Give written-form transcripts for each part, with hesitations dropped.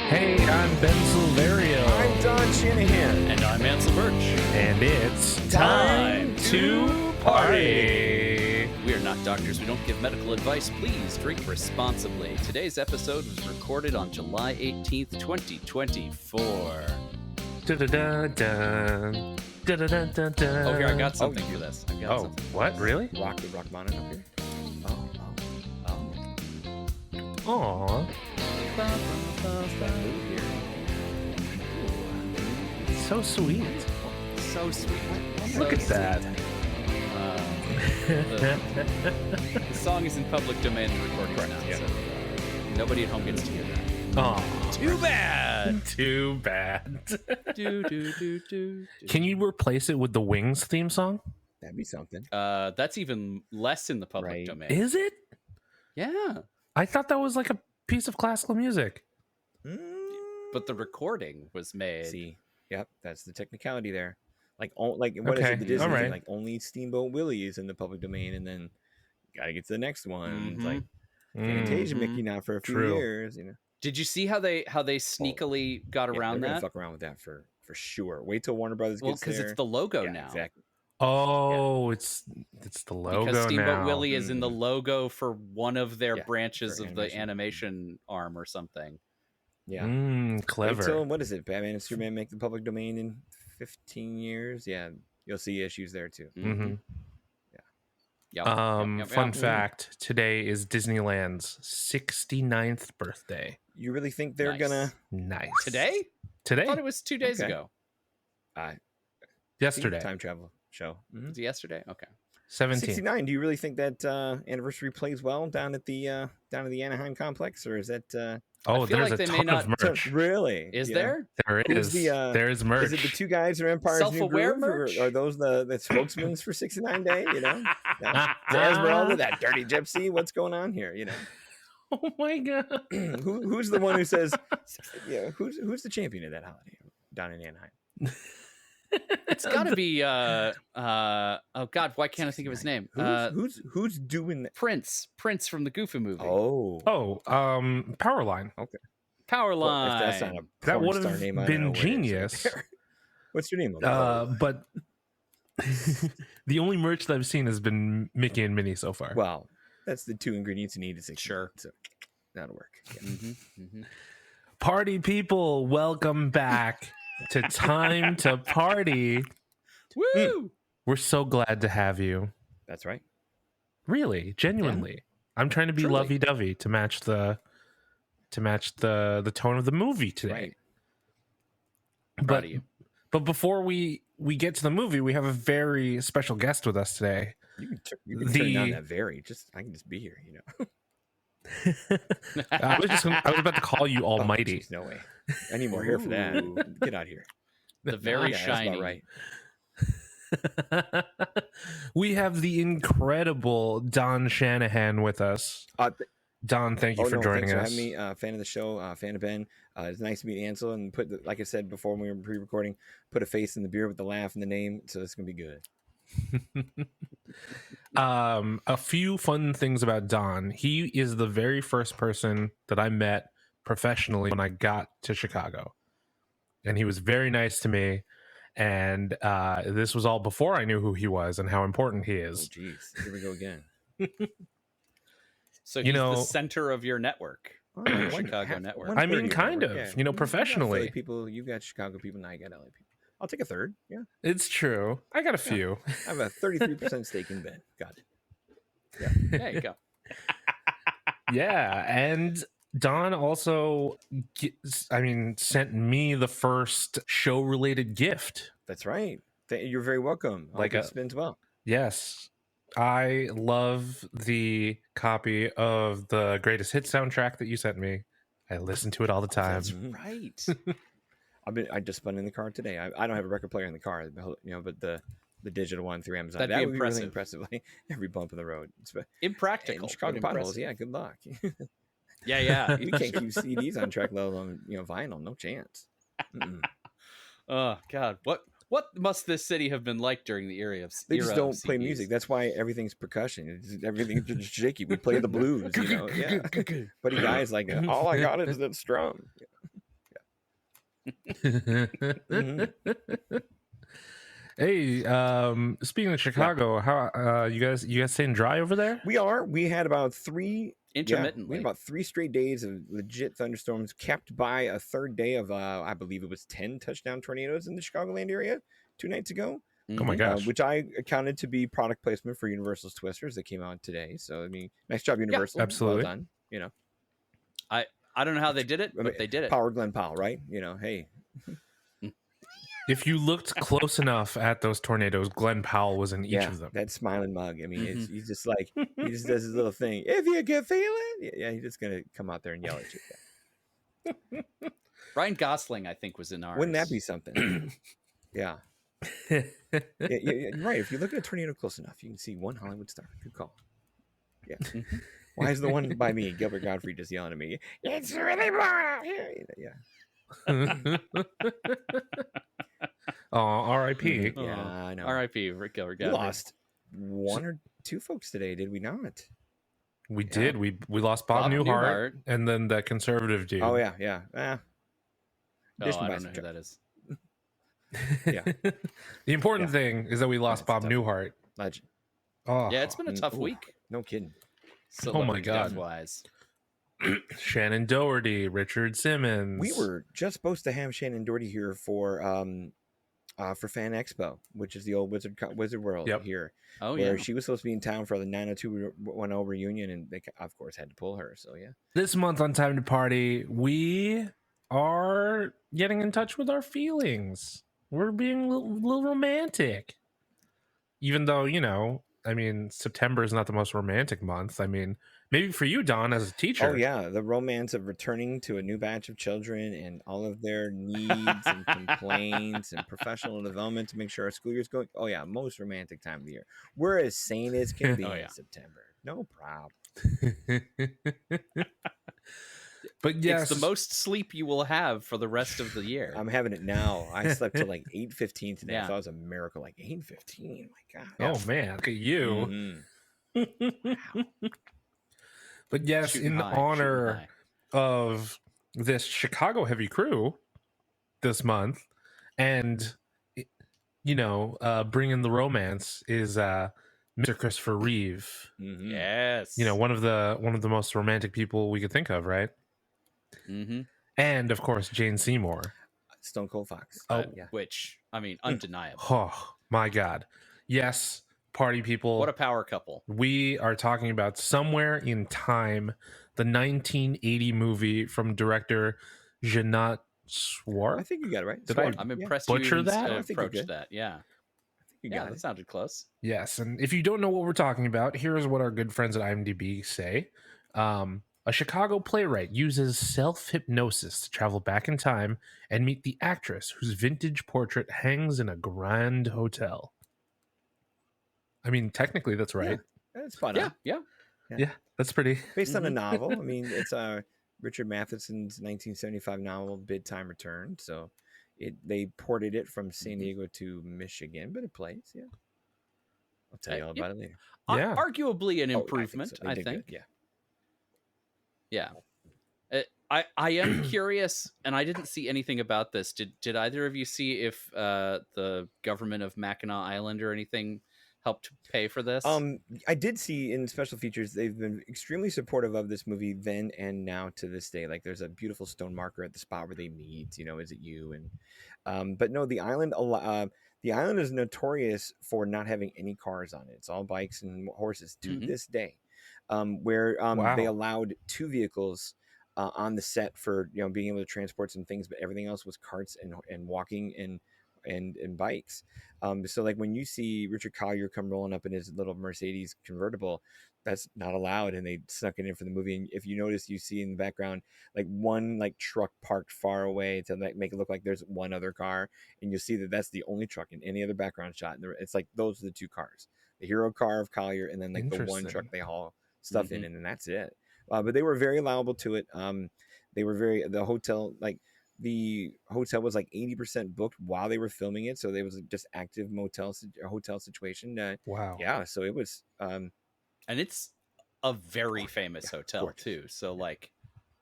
Hey, I'm Ben Silverio. I'm Don Shanahan. And I'm Ansel Burch. And it's time to party. We are not doctors. We don't give medical advice. Please drink responsibly. Today's episode was recorded on July 18th, 2024. Da-da-da-da. Da-da-da-da-da. Oh, here, I got something for this. I got Oh, something. what? Really? Rock Mountain up here. Oh. Aw. Move here. So sweet. So sweet. Look at that. The song is in public domain and recording Correct, now, yeah. so nobody at home gets to hear that. Aw. Too bad. Too bad. do. Can you replace it with the Wings theme song? That'd be something. That's even less in the public Right. domain. Is it? Yeah, I thought that was like a piece of classical music. but the recording was made. See, yep, that's the technicality there. Like, what is Okay, it? The Disney all right. thing? Like, only Steamboat Willie is in the public domain, and then you gotta get to the next one. It's like Fantasia Mm. Mickey now for a few True. years. You know, Did you see how they sneakily got Yeah, around they're gonna that? fuck around with that for sure. Wait till Warner Brothers Well, gets because there. it's the logo Yeah, now. exactly. Oh, it's the logo Because Steamboat now. Willie is in the logo for one of their Yeah, branches for of the animation arm or something. Yeah. Mm, clever. Wait till, what is it? Batman and Superman make the public domain in 15 years. Yeah, you'll see issues there too. Mm-hmm. Yep. Fun fact: today is Disneyland's 69th birthday. You really think they're Nice. gonna Nice. Today? I Today? thought it was 2 days Okay. ago. Yesterday. time travel show? Was it yesterday? Okay. 17th. 69. Do you really think that anniversary plays well down at the Anaheim complex, or is that Oh, feel there's like a they may ton not- of merch. really? Is Yeah. there? There Who's is. the, There's merch. Is it the two guys from Empire's New Self-aware Groove, merch? or are those the spokesmen for 69 Day? You know, no? Esmeralda, that dirty gypsy. What's going on here? You know, Oh my god. who's the one who says, yeah, who's the champion of that holiday down in Anaheim? It's got to be. Oh God, why can't I think of his name? Who's doing that? Prince from the Goofy movie. Oh, Powerline. Powerline. well, if that's not a That porn would star have name, I don't know been what is. genius. What's your name? But the only merch that I've seen has been Mickey and Minnie so far. Well, that's the two ingredients you need to succeed. Sure. So that'll work. Yeah. Party people, welcome back to Time to Party. Woo! We're so glad to have you. That's right. Really, genuinely. I'm trying to be Truly. lovey-dovey to match the tone of the movie today. Right. Proud of you. But before we get to the movie, we have a very special guest with us today. You can turn down that very. I can just be here. You know. I was about to call you Oh, Almighty. geez, no way. I need more hair for that. Ooh. Get out of here. The very Yeah, that's shiny. about right. We have the incredible Don Shanahan with us. Don, thank you for joining thanks us. for having me. Fan of the show, fan of Ben. It's nice to meet Ansel and like I said before when we were pre-recording, put a face in the beer with the laugh and the name, so it's gonna be good. A few fun things about Don. He is the very first person that I met professionally when I got to Chicago, and he was very nice to me. And this was all before I knew who he was and how important he Oh, is. geez, here we go again. So he's You know- the center of your network. Oh, Chicago network. I mean, 1/3 kind network, of, yeah. you know, You got professionally. Philly people, you got Chicago people, now you got LA people. I'll take a third. Yeah, It's true. I got a few. I have a 33% stake in Ben. Got it. There you go. Yeah, and Don also, sent me the first show-related gift. That's right. You're very welcome. Like Like a- it spins well. Yes, I love the copy of the Greatest Hits soundtrack that you sent me. I listen to it all the time. That's right. I just spun in the car today. I don't have a record player in the car, but the digital one through Amazon. That'd That be would impressive. be really impressive. Like every bump in the road. Impractical. And Chicago but potholes. impressive. Yeah, good luck. Yeah. You can't keep CDs on track, let alone vinyl. No chance. Mm-mm. Oh God, what must this city have been like during the era of They just era don't of play CDs? music. That's why everything's percussion. Everything's just shaky. We play the blues, you know. Yeah. But he guys like all I got is that strum. Mhm. Hey, speaking of Chicago, how you guys staying dry over there? We had about three. Yeah, we Intermittently. had about 3 straight days of legit thunderstorms, capped by a third day of, I believe it was 10 touchdown tornadoes in the Chicagoland area 2 nights ago, Oh my Mhm. gosh. which I accounted to be product placement for Universal's Twisters that came out today. So, I mean, nice job, Universal. absolutely. Well done. You know, I don't know how they did it, I mean, but they did it. Power Glenn Powell, right? You know, hey, If you looked close enough at those tornadoes, Glenn Powell was in each yeah, of them. that smiling mug. I mean, Mhm. he's just like, he just does his little thing. If you can feel it, yeah, he's just gonna come out there and yell at you. Ryan Gosling, I think, was in ours. Wouldn't that be something? Yeah. Yeah, you're right. If you look at a tornado close enough, you can see one Hollywood star. Good call. Yeah. Mhm. Why is the one by me, Gilbert Godfrey, just yelling at me? It's really blowing out here. Yeah. Oh, R.I.P. Oh, Yeah, I know. R.I.P. Rick Gilbert. We lost 1 or 2 folks today, did we not? We Yeah. did. We lost Bob, Newhart, Newhart. and then that conservative dude. Oh yeah, yeah. Oh, Dish and I buy don't some know who chocolate. that is. Yeah. The important Yeah. thing is that we lost it's Bob tough. Newhart. Legend. Oh, Yeah, it's been a tough Ooh, week. No kidding. Oh my God. Death-wise. Shannon Doherty, Richard Simmons. We were just supposed to have Shannon Doherty here for Fan Expo, which is the old Wizard World Yep. here, Oh where yeah. she was supposed to be in town for the 90210 reunion, and they of course had to pull her. So yeah, This month on Time to Party, we are getting in touch with our feelings. We're being a little romantic. Even though, I mean, September is not the most romantic month. I mean, maybe for you, Don, as a teacher. oh yeah, the romance of returning to a new batch of children and all of their needs and complaints and professional development to make sure our school year's going. Oh yeah, most romantic time of the year. We're as sane as can be Oh, in yeah. September. No problem. But yes, It's the most sleep you will have for the rest of the year. I'm having it now. I slept till like 8:15 today. I Yeah. thought it was a miracle. Like 8:15. My God. oh man, look at you. Mhm. But yes, Shooting in high, honor shooting of this Chicago heavy crew this month, and bringing the romance is Mr. Christopher Reeve. Mhm. Yes. One of the most romantic people we could think of, right? Mm-hmm. And of course, Jane Seymour. Stone Cold Fox. Oh. Yeah. Which, I mean, undeniable. Oh my God! Yes, party people. What a power couple. We are talking about Somewhere in Time, the 1980 movie from director Jeanette I Swart. think you got it right. Did I Sword. I'm Yeah. impressed Butcher you even that? I think you're approached good. that. Yeah. You Yeah, got that it. sounded close. Yes, and if you don't know what we're talking about, here's what our good friends at IMDb say. A Chicago playwright uses self-hypnosis to travel back in time and meet the actress whose vintage portrait hangs in a grand hotel. I mean, technically, that's right. That's spot Yeah, on. yeah. Yeah, that's pretty. Based on a Mhm. novel. I mean, it's Richard Matheson's 1975 novel, Bid Time Return. So they ported it from San Mhm. Diego to Michigan, but it plays. Yeah. I'll tell you all Yeah. about it later. Yeah. Arguably an Oh, improvement, They I did think. good. Yeah. Yeah. I am curious, and I didn't see anything about this. Did either of you see if the government of Mackinac Island or anything helped pay for this? I did see in special features they've been extremely supportive of this movie then and now to this day. Like there's a beautiful stone marker at the spot where they meet. Is it you? And but no, the island is notorious for not having any cars on it. It's all bikes and horses to Mhm. this day. Where Wow. they allowed 2 vehicles on the set for being able to transport some things, but everything else was carts and walking and bikes. So like when you see Richard Collier come rolling up in his little Mercedes convertible, that's not allowed, and they snuck it in for the movie. And if you notice, you see in the background like one like truck parked far away to like make it look like there's one other car, and you'll see that that's the only truck in any other background shot. And it's like those are the 2 cars, the hero car of Collier, and then like the one truck Interesting. they haul stuff in, Mhm. and that's it. But they were very liable to it. They were the hotel was like 80% booked while they were filming it, so there was just active hotel situation. Wow. Yeah, so it was. And it's a very famous hotel gorgeous. too. So like,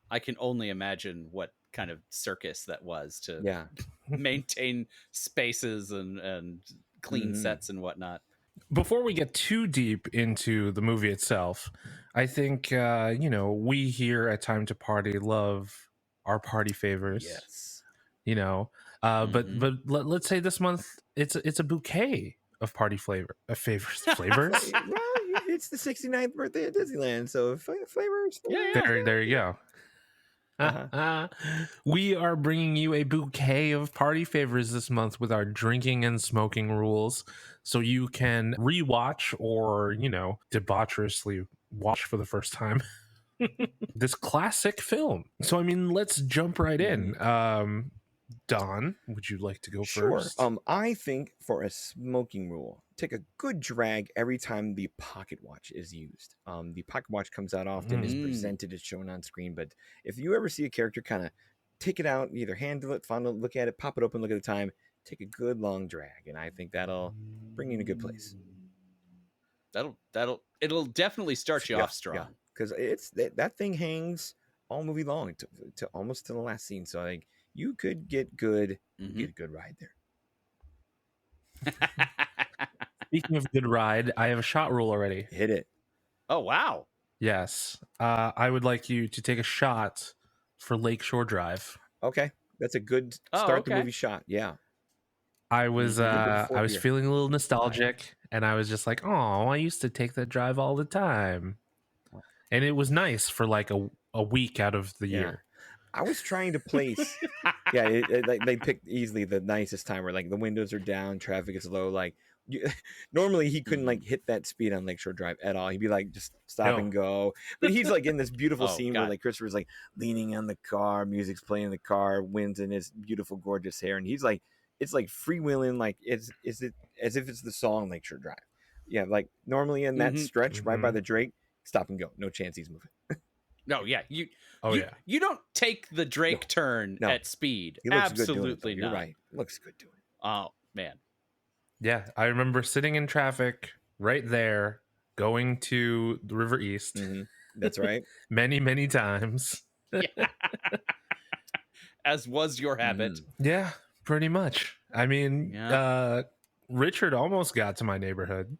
I can only imagine what kind of circus that was to Yeah. maintain spaces and clean Mhm. sets and whatnot. Before we get too deep into the movie itself, I think we here at Time to Party love our party favors. Yes. But Mhm. let's say this month it's a bouquet of party favors. Well, it's the 69th birthday of Disneyland, so flavors. Yeah. There you go. Uh-huh. We are bringing you a bouquet of party favors this month with our drinking and smoking rules, so you can rewatch or debaucherously watch for the first time this classic film. So I mean, let's jump right in. Don, would you like to go Sure. first? I think for a smoking rule, take a good drag every time the pocket watch is used. The pocket watch comes out often, is presented, is shown on screen, but if you ever see a character kind of take it out, either handle it, fondle it, look at it, pop it open, look at the time, take a good long drag, and I think that'll bring you in a good place. It'll definitely start you off strong. Because it's that thing hangs all movie long to almost to the last scene. So I think you could get good, get a good ride there. Speaking of good ride, I have a shot rule already. Hit it. Oh wow. Yes. I would like you to take a shot for Lakeshore Drive. Okay, that's a good start the movie shot. Yeah. I was beer. feeling a little nostalgic, and I was just like, "Oh, I used to take that drive all the time," and it was nice for like a week out of the year. I was trying to place, they picked easily the nicest time where like the windows are down, traffic is low. Like normally he couldn't like hit that speed on Lakeshore Drive at all. He'd be like just stop and go. But he's like in this beautiful scene where like Christopher's like leaning on the car, music's playing in the car, wind's in his beautiful, gorgeous hair, and he's like, it's like freewheeling, like is it as if it's the song Lakeshore Drive. Yeah, like normally in that stretch right by the Drake, stop and go, no chance he's moving. No, yeah, you don't take the Drake turn at speed. He looks Absolutely good doing it, not. You're right. Looks good doing it. Oh man. Yeah, I remember sitting in traffic right there, going to the River East. That's right. many times. As was your habit. Yeah, pretty much. I mean, Richard almost got to my neighborhood.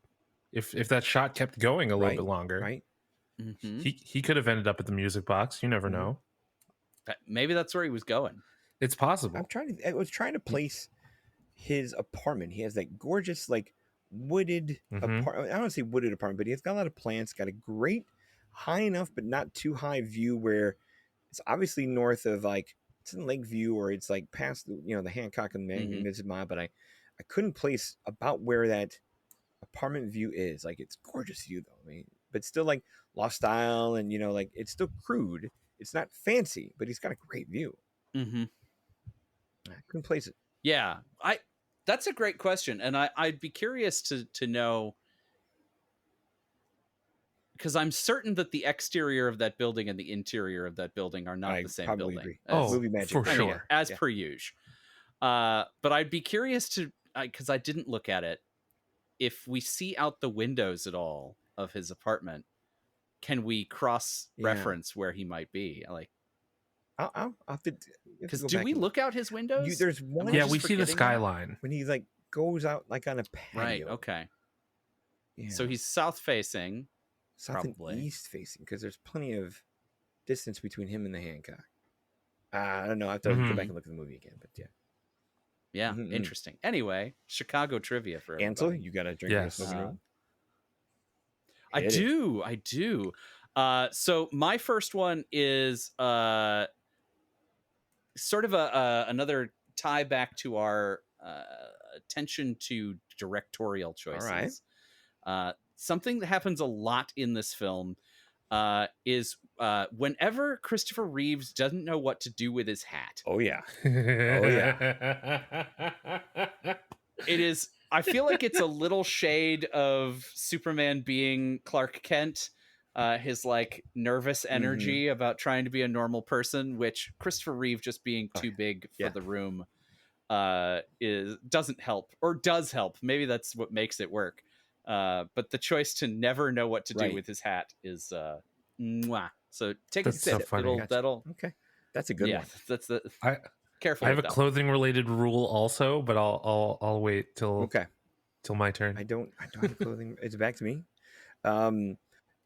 If that shot kept going a little bit longer, right? He could have ended up at the music box. You never know. Maybe that's where he was going. It's possible. I was trying to place his apartment. He has that gorgeous, like wooded apartment. I don't want to say wooded apartment, but he's got a lot of plants. Got a great, high enough but not too high view where it's obviously north of like it's in Lakeview or it's like past the Hancock and Mid-Mile. But I couldn't place about where that apartment view is. Like it's gorgeous view though. I mean, but still like loft style and like it's still crude. It's not fancy, but he's got a great view. I couldn't place it. Yeah, that's a great question, and I'd be curious to know, because I'm certain that the exterior of that building and the interior of that building are not the same building. Agree. Movie magic, for sure, as per usual. But I'd be curious to, because I didn't look at it, if we see out the windows at all of his apartment, can we cross reference where he might be? Like, I'll have to, because do we look out his windows? There's one. Yeah, we see the skyline when he like goes out like on a patio. Right. Okay. Yeah. So he's south facing, south and east facing, because there's plenty of distance between him and the Hancock. I don't know. I have to go back and look at the movie again, but yeah. Yeah, interesting. Anyway, Chicago trivia for everybody. Ansel, you got to drink your smoking room. I do. So my first one is sort of another tie back to our attention to directorial choices. All right. Something that happens a lot in this film is whenever Christopher Reeves doesn't know what to do with his hat. Oh yeah. It is. I feel like it's a little shade of Superman being Clark Kent, his like nervous energy about trying to be a normal person, which Christopher Reeve just being too big for the room doesn't help, or does help. Maybe that's what makes it work. But the choice to never know what to do with his hat is mwah. So take a sip. So funny. That'll okay. That's a good one. That's the I careful. I have a with that. clothing related rule also, but I'll wait till Okay. my turn. I don't have a clothing. It's back to me. Um,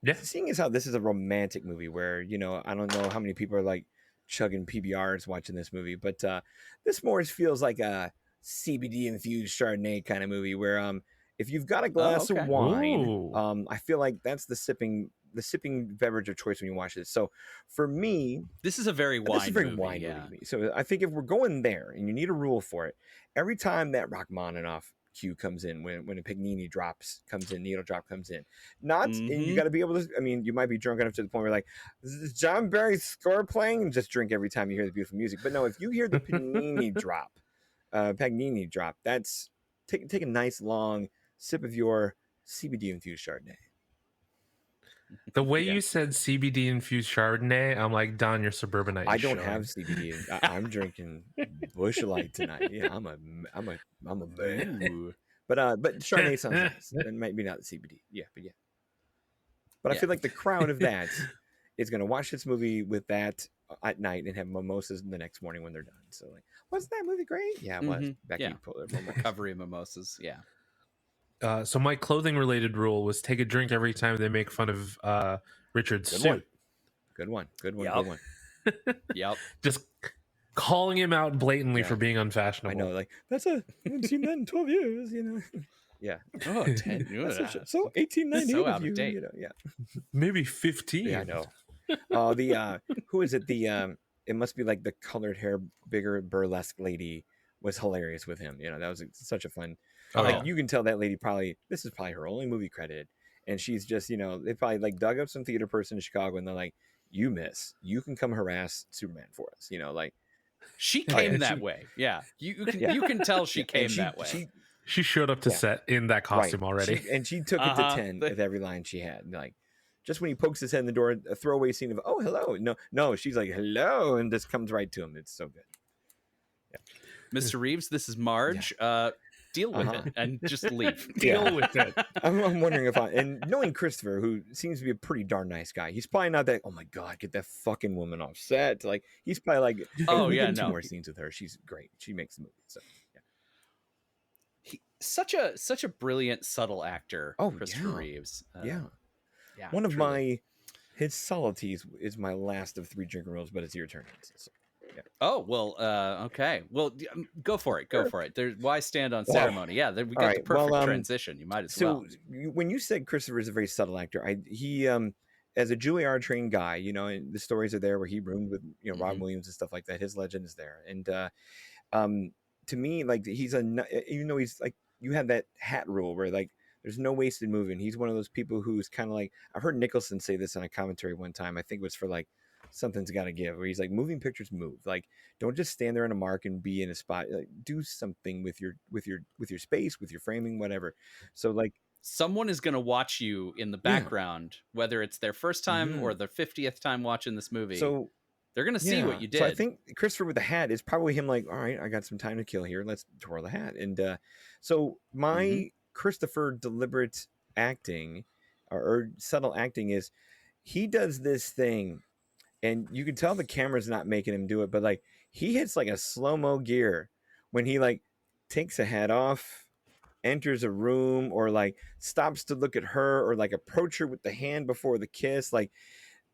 Yeah. Seeing as how this is a romantic movie where, I don't know how many people are like chugging PBRs watching this movie, but this more feels like a CBD infused Chardonnay kind of movie where if you've got a glass of okay. wine, Ooh. I feel like that's the sipping beverage of choice when you watch this. So for me, This is a very wine this is a very movie. wine Yeah. movie to me. So I think if we're going there and you need a rule for it, every time that Rachmaninoff cue comes in, when a Paganini needle drop comes in, and you got to be able to, I mean, you might be drunk enough to the point where like, is John Barry's score playing? And just drink every time you hear the beautiful music. But no, if you hear the Paganini drop, that's take a nice long sip of your CBD infused Chardonnay. The way Yeah. you said CBD infused Chardonnay, I'm like, Don, your suburbanite. I is don't showing. have CBD. I'm drinking Bush Light tonight. Yeah, I'm a man. Ooh. But Chardonnay sounds nice. It might be not the CBD. Yeah, but yeah. But I feel like the crowd of that is going to watch this movie with that at night and have mimosas the next morning when they're done. So like, wasn't that movie great? Yeah, it was. Becky pulled it. Recovery mimosas. Yeah. So my clothing related rule was take a drink every time they make fun of Richard's suit. Good one. Yep. Just calling him out blatantly for being unfashionable. I know, like I haven't seen that in 12 years, Yeah. Oh, 10 years. So 1898 so of out you, of date. Yeah. Maybe 15. Yeah, I know. Oh, who is it? It must be like the colored hair, bigger burlesque lady was hilarious with him. That was such a fun. You can tell that lady this is probably her only movie credit, and she's just they probably like dug up some theater person in Chicago, and they're like, you can come harass Superman for us. Like she came that way. Yeah, you can tell she came that way. She showed up to set in that costume already, she took it to 10 with every line she had. Like, just when he pokes his head in the door, a throwaway scene of "Oh, hello." No, she's like "Hello," and just comes right to him. It's so good. Yeah. Mr. Reeves, this is Marge. Deal with it and just leave. Deal with it. I'm wondering and knowing Christopher, who seems to be a pretty darn nice guy, he's probably not that. Oh my God, get that fucking woman off set. Like, he's probably like, hey, two more scenes with her. She's great. She makes the movie. So yeah. Such a brilliant, subtle actor. Christopher Reeves. Yeah. One of his subtleties is my last of 3 drinking rules, but it's your turn. So, yeah. Oh, well, okay. Well, go for it. Go for it. Why stand on ceremony? Yeah, we got the perfect transition. You might as well. So when you said Christopher is a very subtle actor, he as a Juilliard trained guy, and the stories are there where he roomed with Robin Williams and stuff like that. His legend is there, and to me, like even though he's like, you have that hat rule where like there's no wasted movement. He's one of those people who's kind of like, I've heard Nicholson say this on a commentary one time. I think it was for like Something's Got to Give, where he's like, moving pictures move. Like, don't just stand there on a mark and be in a spot. Like, do something with your space, with your framing, whatever. So like, someone is going to watch you in the background, whether it's their first time or their 50th time watching this movie. So they're going to see what you did. So I think Christopher with the hat is probably him like, all right, I got some time to kill here. Let's twirl the hat. And so my Christopher deliberate acting or subtle acting is he does this thing, and you can tell the camera's not making him do it, but like he hits like a slow-mo gear when he like takes a hat off, enters a room, or like stops to look at her, or like approach her with the hand before the kiss. Like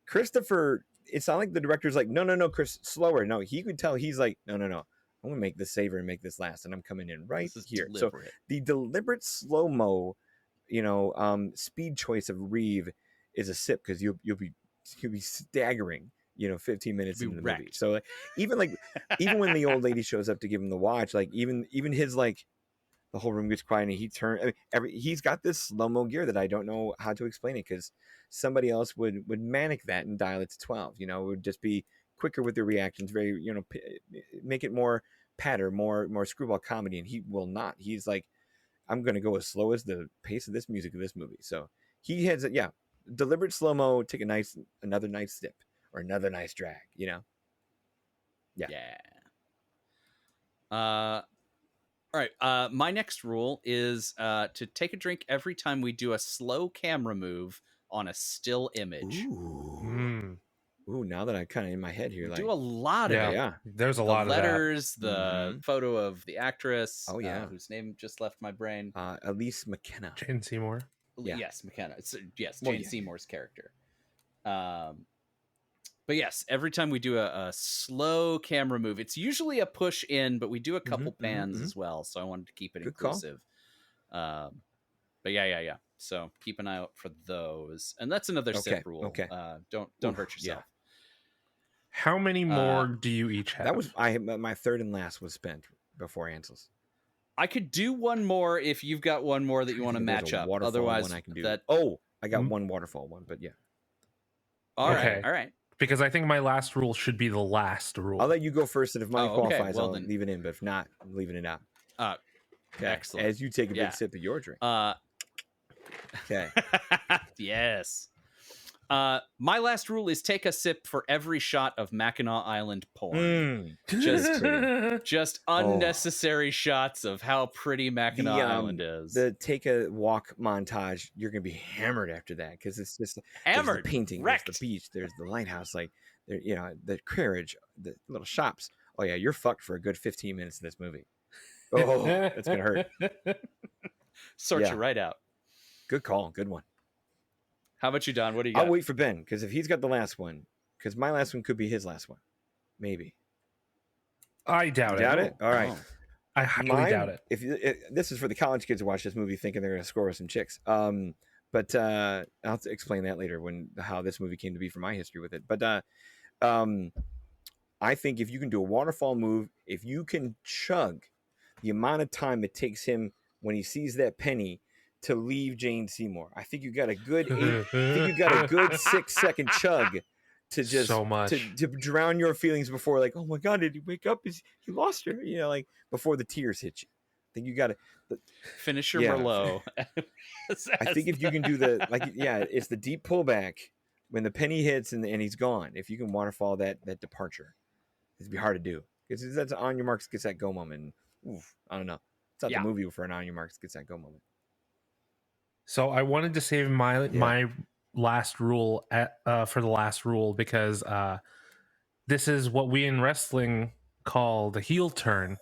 Christopher, it's not like the director's like, no, Chris, slower. No, he could tell he's like, no. I'm gonna make this savor and make this last, and I'm coming in right here. Deliberate. So the deliberate slow-mo, speed choice of Reeve is a sip, because you'll be staggering, 15 minutes into the movie. So like, even when the old lady shows up to give him the watch, like even his like, the whole room gets quiet and he turns. He's got this slow-mo gear that I don't know how to explain it, because somebody else would manic that and dial it to 12. It would just be quicker with the reactions, very make it more patter, more screwball comedy, and he will not. He's like, I'm going to go as slow as the pace of this music of this movie. So he has deliberate slow-mo, take another nice sip or another nice drag. All right. My next rule is to take a drink every time we do a slow camera move on a still image. Ooh. Ooh, now that I'm kind of in my head here, We like, do a lot of Yeah. it. yeah. There's a The lot of that. letters, the Mhm. photo of the actress, Oh, yeah. whose name just left my brain. Elise McKenna. Jane Seymour. Yeah. Yes, McKenna. Yes, Well, Jane yeah. Seymour's character. But yes, every time we do a slow camera move, it's usually a push in, but we do a couple pans as well. So I wanted to keep it Good call. inclusive. But yeah. So keep an eye out for those, and that's another sip rule. Okay. Don't hurt yourself. How many more do you each have? That was my third and last was spent before Ansel's. I could do one more if you've got one more that you want to match up. Otherwise, I can do. that. Oh, I got one waterfall one, but yeah. All Okay. right. Because I think my last rule should be the last rule. I'll let you go first, and if mine qualifies, well, I'll then, leave it in. But if not, I'm leaving it out. Okay. Excellent. As you take a big sip of your drink. Okay. Yes. My last rule is take a sip for every shot of Mackinac Island porn. Just unnecessary shots of how pretty Mackinac Island is. The take a walk montage, you're gonna be hammered after that because it's just hammered, there's the painting, wrecked. There's the beach, there's the lighthouse, like there, the carriage, the little shops. Oh yeah, you're fucked for a good 15 minutes of this movie. Oh, it's gonna hurt. Sort you right out. Good call, good one. How about you, Don? What do you got? I'll wait for Ben because if he's got the last one, because my last one could be his last one, maybe. I doubt it. All right. I highly doubt it. If this is for the college kids who watch this movie thinking they're going to score with some chicks. But I'll have to explain that later how this movie came to be for my history with it. But I think if you can do a waterfall move, if you can chug the amount of time it takes him when he sees that penny to leave Jane Seymour, I think you got a good 6-second chug to just so much to drown your feelings before, like, oh my god, did he wake up? He lost her? Like before the tears hit you. I think you got to finish your Merlot. I think if you can do it's the deep pullback when the penny hits and he's gone. If you can waterfall that departure, it'd be hard to do because that's on your marks gets that go moment. Oof, I don't know. It's not the movie for an on your marks gets that go moment. So I wanted to save my last rule for the last rule because this is what we in wrestling call the heel turn.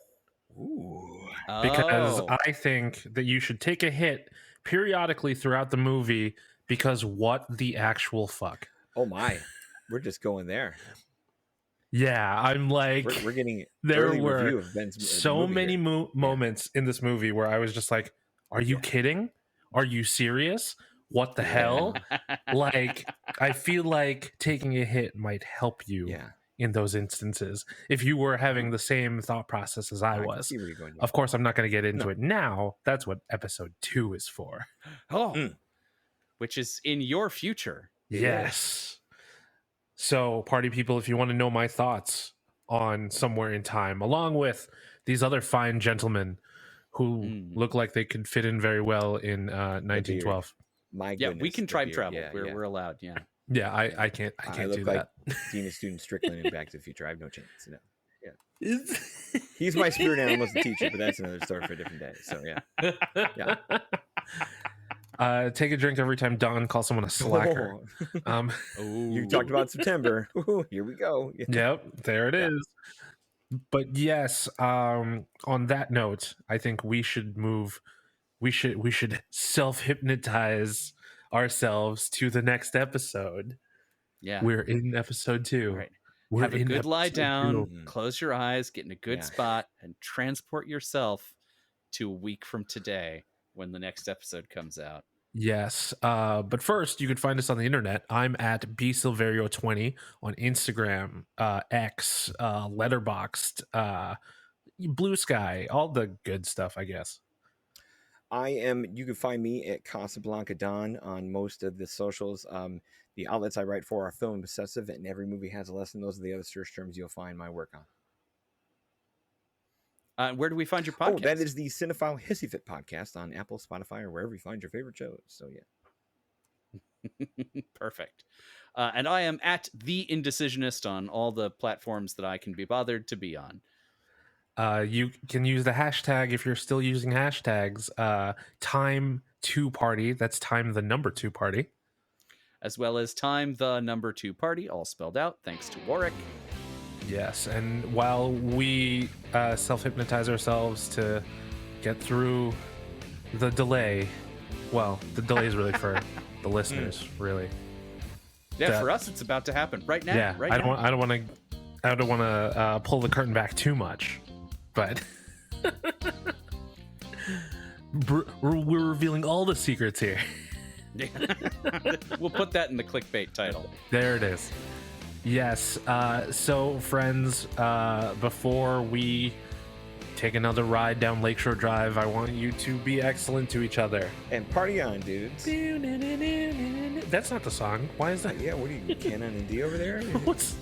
Ooh. Because I think that you should take a hit periodically throughout the movie because what the actual fuck? Oh my, we're just going there. Yeah, I'm like, we're getting there early were review of Ben's so many moments in this movie where I was just like, are you kidding? Are you serious? What the hell? Like, I feel like taking a hit might help you in those instances. If you were having the same thought process as I was. See where you're going, Of course, I'm not going to get into it now. That's what episode 2 is for. Which is in your future. Yes. So, party people, if you want to know my thoughts on Somewhere in Time, along with these other fine gentlemen who look like they could fit in very well in 1912. My goodness, we can time travel. We're allowed. Yeah, I can't do that. Dean Student Strickland in Back to the Future. I have no chance. No. Yeah. He's my spirit animal as a teacher, but that's another story for a different day. So take a drink every time Don calls someone a slacker. You talked about September. Here we go. Yep, there it is. But yes, on that note, I think we should move. We should self-hypnotize ourselves to the next episode. Yeah, we're in episode 2. Right. Have a good lie down, 2. Close your eyes, get in a good spot, and transport yourself to a week from today when the next episode comes out. Yes, but first, you can find us on the internet. I'm at bsilverio20 on Instagram, X, Letterboxd, Blue Sky, all the good stuff, I guess. You can find me at Casablanca Don on most of the socials. The outlets I write for are Film Obsessive, and Every Movie Has a Lesson. Those are the other search terms you'll find my work on. Where do we find your podcast? Oh, that is the Cinephile Hissy Fit podcast on Apple, Spotify, or wherever you find your favorite shows. So, Perfect. And I am at The Indecisionist on all the platforms that I can be bothered to be on. You can use the hashtag if you're still using hashtags. Time2party. That's time the number 2 party. as well as Time the Number 2 Party, all spelled out, thanks to Warwick. Yes, and while we self-hypnotize ourselves to get through the delay, well, the delay is really for the listeners, really. Yeah, for us, it's about to happen right now. Yeah, right I now. don't want to pull the curtain back too much, but we're revealing all the secrets here. We'll put that in the clickbait title. There it is. Yes. So, friends, before we take another ride down Lakeshore Drive, I want you to be excellent to each other. And party on, dudes. That's not the song. Why is that? Yeah, what are you, Canon and D over there? What's...